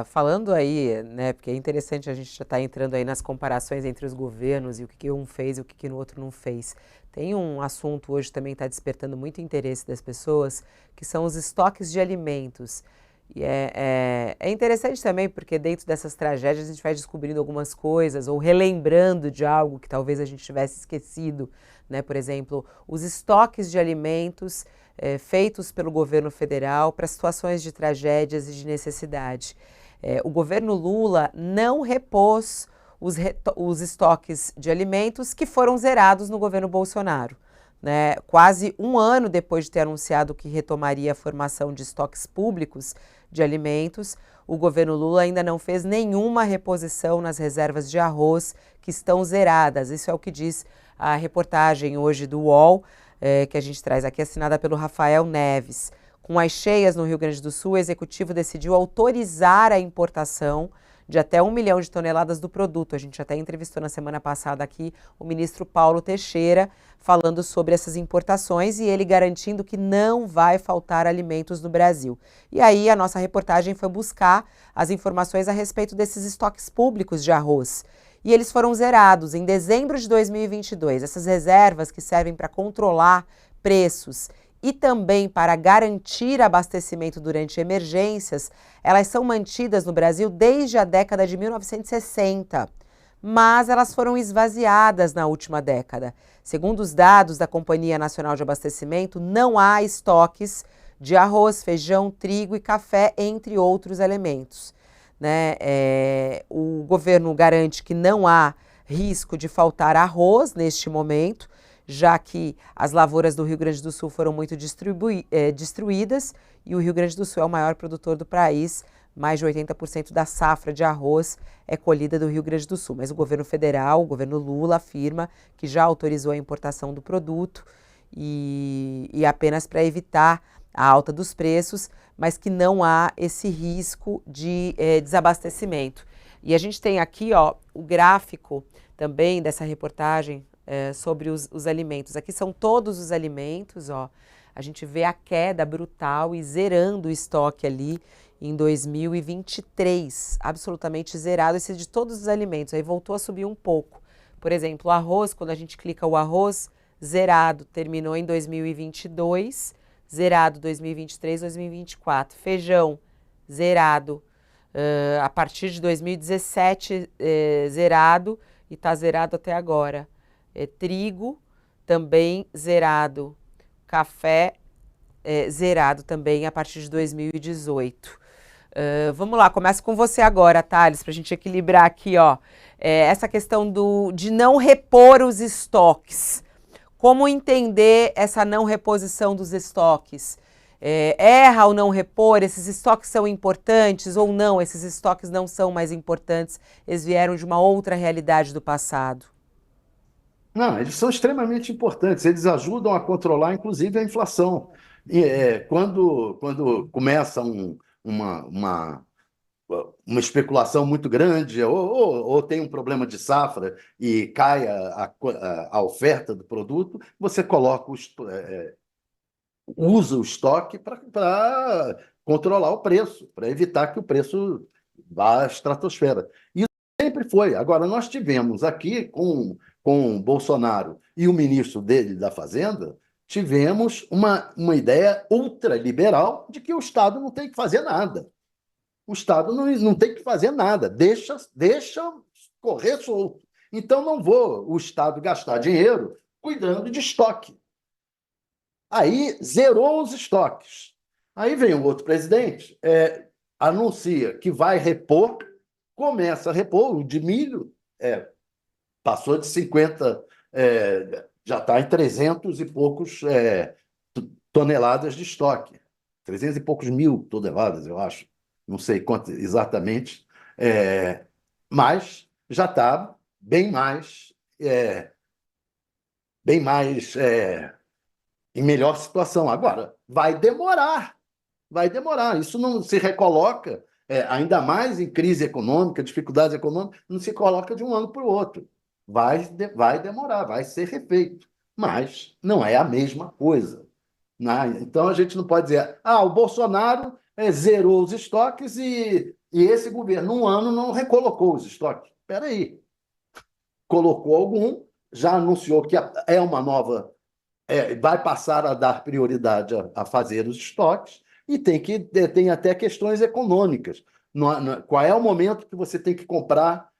Falando aí, né, porque é interessante a gente já estar entrando aí nas comparações entre os governos e o que que um fez e o que que o outro não fez. Tem um assunto hoje também está despertando muito interesse das pessoas, que são os estoques de alimentos. E é interessante também porque dentro dessas tragédias a gente vai descobrindo algumas coisas ou relembrando de algo que talvez a gente tivesse esquecido, né? Por exemplo, os estoques de alimentos feitos pelo governo federal para situações de tragédias e de necessidade. O governo Lula não repôs os estoques de alimentos que foram zerados no governo Bolsonaro. Né? Quase um ano depois de ter anunciado que retomaria a formação de estoques públicos de alimentos, o governo Lula ainda não fez nenhuma reposição nas reservas de arroz que estão zeradas. Isso é o que diz a reportagem hoje do UOL, que a gente traz aqui, assinada pelo Rafael Neves. Com as cheias no Rio Grande do Sul, o executivo decidiu autorizar a importação de até 1 milhão de toneladas do produto. A gente até entrevistou na semana passada aqui o ministro Paulo Teixeira falando sobre essas importações e ele garantindo que não vai faltar alimentos no Brasil. E aí a nossa reportagem foi buscar as informações a respeito desses estoques públicos de arroz. E eles foram zerados em dezembro de 2022. Essas reservas que servem para controlar preços e também para garantir abastecimento durante emergências, elas são mantidas no Brasil desde a década de 1960, mas elas foram esvaziadas na última década. Segundo os dados da Companhia Nacional de Abastecimento, não há estoques de arroz, feijão, trigo e café, entre outros elementos. Né? O governo garante que não há risco de faltar arroz neste momento, já que as lavouras do Rio Grande do Sul foram muito destruídas e o Rio Grande do Sul é o maior produtor do país. Mais de 80% da safra de arroz é colhida do Rio Grande do Sul. Mas o governo federal, o governo Lula, afirma que já autorizou a importação do produto e apenas para evitar a alta dos preços, mas que não há esse risco de desabastecimento. E a gente tem aqui o gráfico também dessa reportagem sobre os alimentos. Aqui são todos os alimentos, a gente vê a queda brutal e zerando o estoque ali em 2023, absolutamente zerado, esse de todos os alimentos, aí voltou a subir um pouco. Por exemplo, o arroz, quando a gente clica o arroz, zerado, terminou em 2022, zerado 2023, 2024. Feijão, zerado, a partir de 2017, zerado, e está zerado até agora. Trigo, também zerado. Café, zerado também a partir de 2018. Vamos lá, começa com você agora, Thales, para a gente equilibrar aqui, essa questão de não repor os estoques. Como entender essa não reposição dos estoques? Erra ao não repor? Esses estoques são importantes ou não? Esses estoques não são mais importantes, eles vieram de uma outra realidade do passado. Não, eles são extremamente importantes, eles ajudam a controlar, inclusive, a inflação. Quando começa uma especulação muito grande, ou tem um problema de safra e cai a oferta do produto, você usa o estoque para controlar o preço, para evitar que o preço vá à estratosfera. Isso sempre foi. Agora, nós tivemos aqui, com o Bolsonaro e o ministro dele da Fazenda, tivemos uma ideia ultraliberal de que o Estado não tem que fazer nada. O Estado não tem que fazer nada, deixa correr solto. Então, não vou o Estado gastar dinheiro cuidando de estoque. Aí zerou os estoques. Aí vem o outro presidente, anuncia que vai repor, começa a repor. O de milho passou de 50, já está em 300 e poucos toneladas de estoque. 300 e poucos mil toneladas, eu acho. Não sei quanto exatamente, mas já está bem mais em melhor situação. Agora, vai demorar. Isso não se recoloca, ainda mais em crise econômica, dificuldades econômicas, não se coloca de um ano para o outro. Vai demorar, vai ser refeito, mas não é a mesma coisa. Né? Então a gente não pode dizer, o Bolsonaro zerou os estoques e esse governo, um ano, não recolocou os estoques. Espera aí, colocou algum, já anunciou que é uma nova, vai passar a dar prioridade a fazer os estoques e tem até questões econômicas. Qual é o momento que você tem que comprar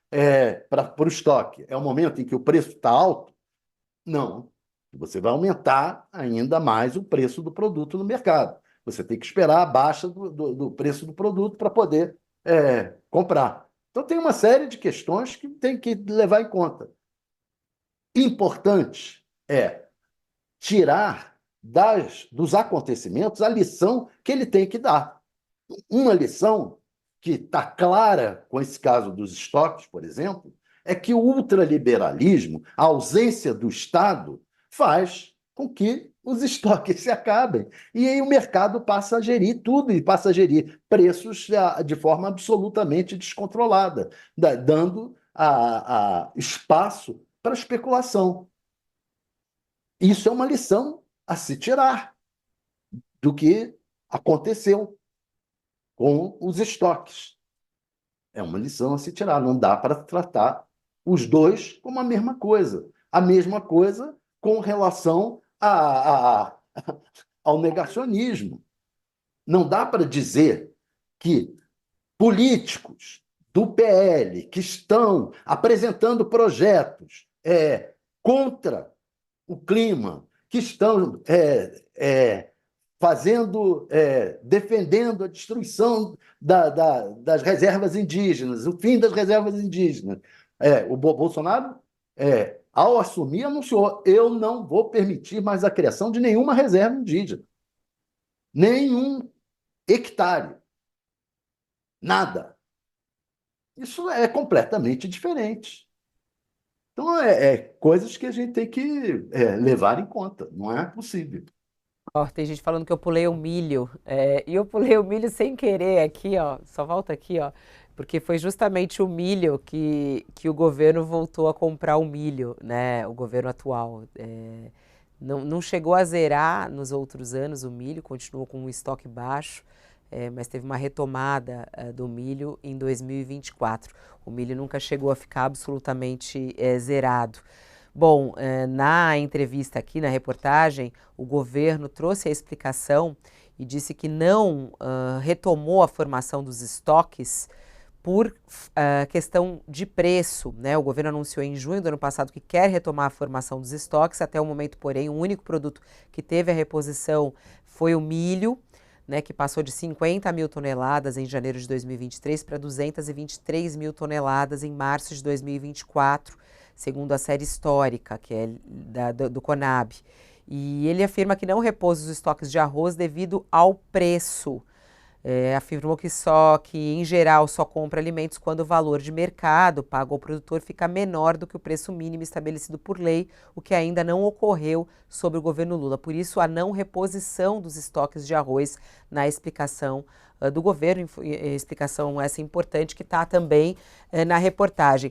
para o estoque? É o momento em que o preço está alto? Não. Você vai aumentar ainda mais o preço do produto no mercado. Você tem que esperar a baixa do preço do produto para poder comprar. Então, tem uma série de questões que tem que levar em conta. Importante é tirar dos acontecimentos a lição que ele tem que dar. Uma lição que está clara com esse caso dos estoques, por exemplo, é que o ultraliberalismo, a ausência do Estado, faz com que os estoques se acabem. E aí o mercado passa a gerir tudo e passa a gerir preços de forma absolutamente descontrolada, dando espaço para especulação. Isso é uma lição a se tirar do que aconteceu com os estoques. É uma lição a se tirar. Não dá para tratar os dois como a mesma coisa. A mesma coisa com relação ao negacionismo. Não dá para dizer que políticos do PL que estão apresentando projetos contra o clima, que estão defendendo a destruição das reservas indígenas, o fim das reservas indígenas. O Bolsonaro, ao assumir, anunciou: eu não vou permitir mais a criação de nenhuma reserva indígena, nenhum hectare, nada. Isso é completamente diferente. Então, coisas que a gente tem que levar em conta. Não é possível. Ó, tem gente falando que eu pulei o milho. E eu pulei o milho sem querer aqui, ó. Só volta aqui, ó. Porque foi justamente o milho que o governo voltou a comprar o milho, né? O governo atual. Não chegou a zerar nos outros anos o milho, continuou com um estoque baixo, mas teve uma retomada do milho em 2024. O milho nunca chegou a ficar absolutamente zerado. Bom, na entrevista aqui, na reportagem, o governo trouxe a explicação e disse que não retomou a formação dos estoques por questão de preço, né? O governo anunciou em junho do ano passado que quer retomar a formação dos estoques. Até o momento, porém, o único produto que teve a reposição foi o milho, né, que passou de 50 mil toneladas em janeiro de 2023 para 223 mil toneladas em março de 2024, segundo a série histórica, que é do Conab. E ele afirma que não repôs os estoques de arroz devido ao preço. Afirmou que em geral só compra alimentos quando o valor de mercado pago ao produtor fica menor do que o preço mínimo estabelecido por lei, o que ainda não ocorreu sob o governo Lula. Por isso, a não reposição dos estoques de arroz na explicação do governo, explicação essa importante que está também na reportagem.